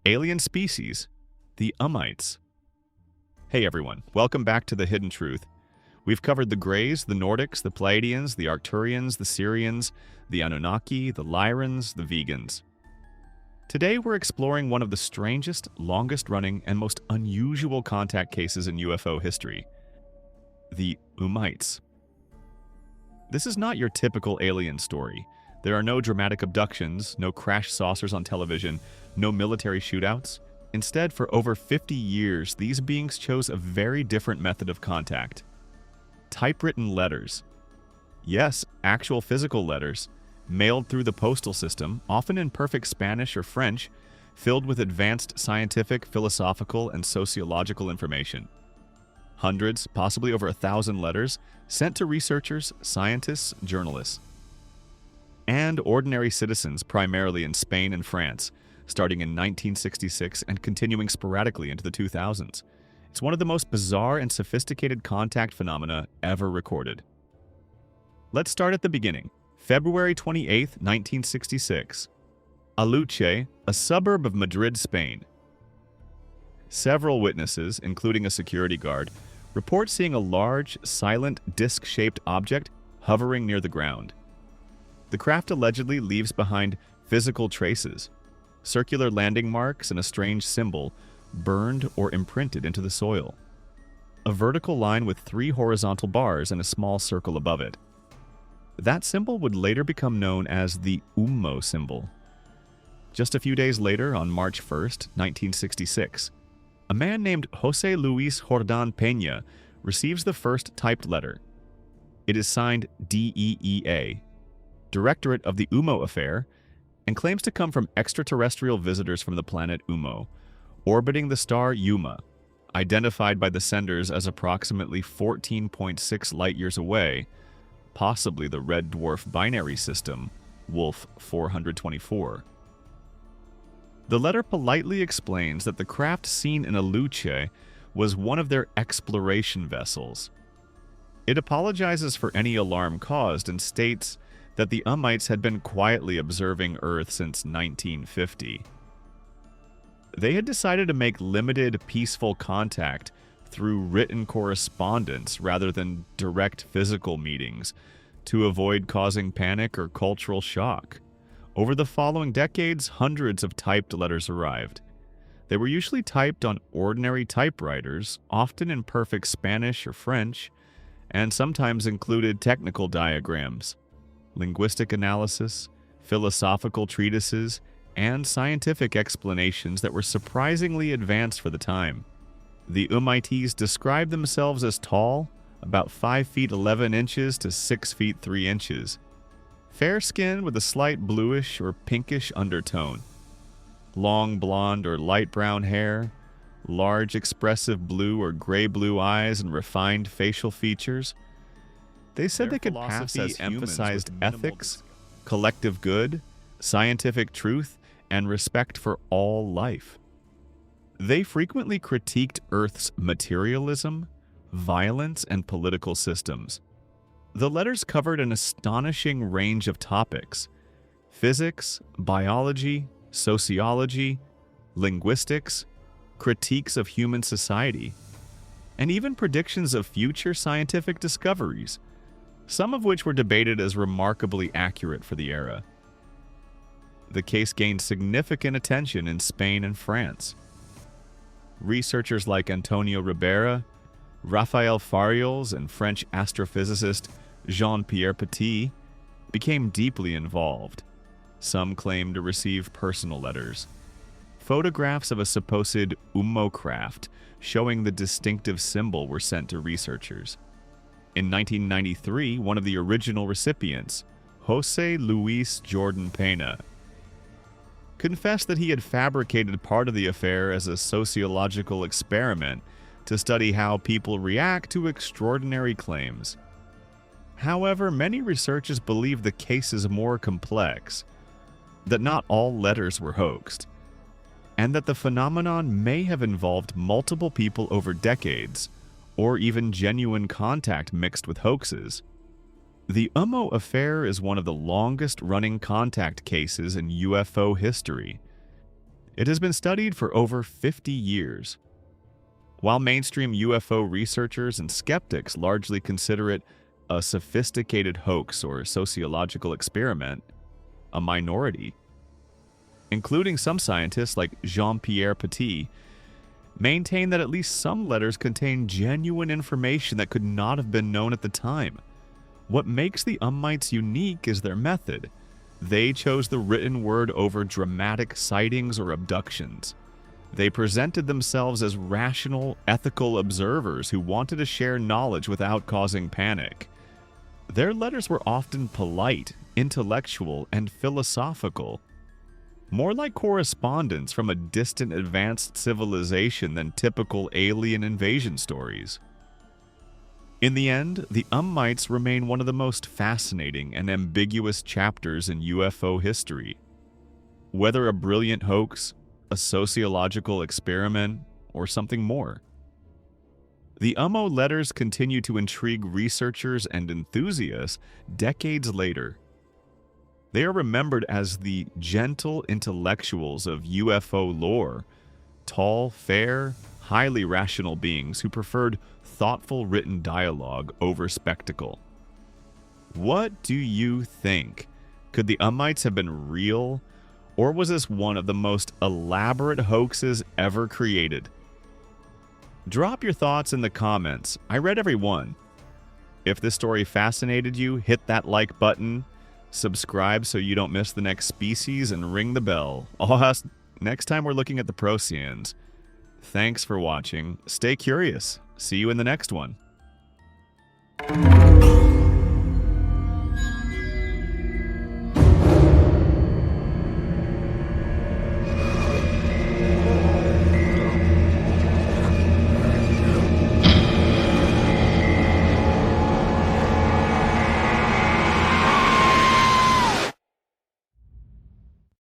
alien species, the Ummites. Hey everyone, welcome back to The Hidden Truth. We've covered the Greys, the Nordics, the Pleiadians, the Arcturians, the Syrians, the Anunnaki, the Lyrans, the Vegans. Today we're exploring one of the strangest, longest-running, and most unusual contact cases in UFO history, the Ummites. This is not your typical alien story. There are no dramatic abductions, no crash saucers on television, no military shootouts. Instead, for over 50 years, these beings chose a very different method of contact. Typewritten letters. Yes, actual physical letters, mailed through the postal system, often in perfect Spanish or French, filled with advanced scientific, philosophical, and sociological information. Hundreds, possibly over 1,000 letters, sent to researchers, scientists, journalists, and ordinary citizens, primarily in Spain and France, starting in 1966 and continuing sporadically into the 2000s. It's one of the most bizarre and sophisticated contact phenomena ever recorded. Let's start at the beginning. February 28, 1966. Aluche, a suburb of Madrid, Spain. Several witnesses, including a security guard, report seeing a large, silent, disc-shaped object hovering near the ground. The craft allegedly leaves behind physical traces, circular landing marks and a strange symbol burned or imprinted into the soil. A vertical line with 3 horizontal bars and a small circle above it. That symbol would later become known as the Ummo symbol. Just a few days later, on March 1st, 1966, a man named José Luis Jordán Peña receives the first typed letter. It is signed DEEA, Directorate of the Ummo Affair, and claims to come from extraterrestrial visitors from the planet Ummo, orbiting the star Yuma, identified by the senders as approximately 14.6 light-years away, possibly the red dwarf binary system, Wolf 424. The letter politely explains that the craft seen in Aluche was one of their exploration vessels. It apologizes for any alarm caused and states that the Ummites had been quietly observing Earth since 1950. They had decided to make limited, peaceful contact through written correspondence rather than direct physical meetings to avoid causing panic or cultural shock. Over the following decades, hundreds of typed letters arrived. They were usually typed on ordinary typewriters, often in perfect Spanish or French, and sometimes included technical diagrams, linguistic analysis, philosophical treatises, and scientific explanations that were surprisingly advanced for the time. The Ummites described themselves as tall, about 5 feet 11 inches to 6 feet 3 inches, fair-skinned with a slight bluish or pinkish undertone, long blonde or light brown hair, large expressive blue or gray-blue eyes, and refined facial features. They said they could pass as emphasized ethics, collective good, scientific truth, and respect for all life. They frequently critiqued Earth's materialism, violence, and political systems. The letters covered an astonishing range of topics: physics, biology, sociology, linguistics, critiques of human society, and even predictions of future scientific discoveries, some of which were debated as remarkably accurate for the era. The case gained significant attention in Spain and France. Researchers like Antonio Ribera, Raphael Fariols, and French astrophysicist Jean-Pierre Petit became deeply involved. Some claimed to receive personal letters. Photographs of a supposed Ummo craft showing the distinctive symbol were sent to researchers. In 1993, one of the original recipients, José Luis Jordán Peña, confessed that he had fabricated part of the affair as a sociological experiment to study how people react to extraordinary claims. However, many researchers believe the case is more complex, that not all letters were hoaxed, and that the phenomenon may have involved multiple people over decades, or even genuine contact mixed with hoaxes. The Ummo affair is one of the longest-running contact cases in UFO history. It has been studied for over 50 years. While mainstream UFO researchers and skeptics largely consider it a sophisticated hoax or sociological experiment, a minority, including some scientists like Jean-Pierre Petit, maintain that at least some letters contain genuine information that could not have been known at the time. What makes the Ummites unique is their method. They chose the written word over dramatic sightings or abductions. They presented themselves as rational, ethical observers who wanted to share knowledge without causing panic. Their letters were often polite, intellectual, and philosophical, more like correspondence from a distant advanced civilization than typical alien invasion stories. In the end, the Ummites remain one of the most fascinating and ambiguous chapters in UFO history. Whether a brilliant hoax, a sociological experiment, or something more, the Ummo letters continue to intrigue researchers and enthusiasts decades later. They are remembered as the gentle intellectuals of UFO lore, tall, fair, highly rational beings who preferred thoughtful written dialogue over spectacle. What do you think? Could the Ummites have been real, or was this one of the most elaborate hoaxes ever created? Drop your thoughts in the comments. I read every one. If this story fascinated you, hit that like button, subscribe so you don't miss the next species, and ring the bell. Next time we're looking at the Procyans. Thanks for watching. Stay curious. See you in the next one.